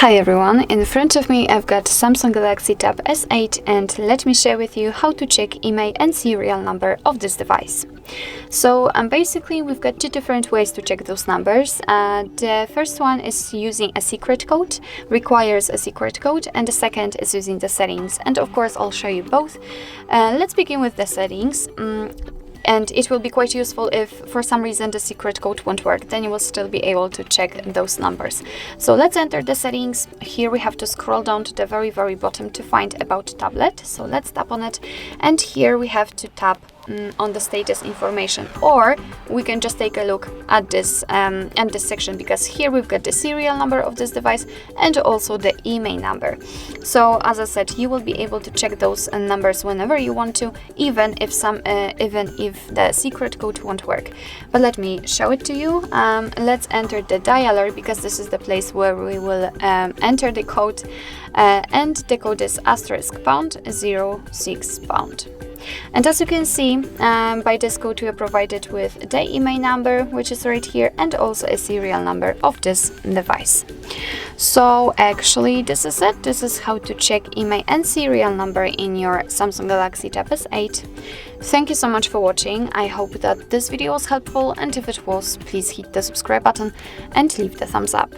Hi everyone, in front of me I've got Samsung Galaxy Tab S8 and let me share with you how to check IMEI and serial number of this device. So basically we've got two different ways to check those numbers. The first one is using a secret code, requires a secret code, and the second is using the settings, and of course I'll show you both. Let's begin with the settings. And it will be quite useful if for some reason the secret code won't work, then you will still be able to check those numbers. So let's enter the settings. Here we have to scroll down to the very bottom to find about tablet. So let's tap on it, and here we have to tap on the status information, or we can just take a look at this section, because here we've got the serial number of this device and also the IMEI number. So as I said, you will be able to check those numbers whenever you want to, even if the secret code won't work. But let me show it to you. Let's enter the dialer, because this is the place where we will enter the code, and the code is *#06#. And as you can see, by this code we are provided with the IMEI number, which is right here, and also a serial number of this device. So actually this is it. This is how to check IMEI and serial number in your Samsung Galaxy Tab S8. Thank you so much for watching. I hope that this video was helpful, and if it was, please hit the subscribe button and leave the thumbs up.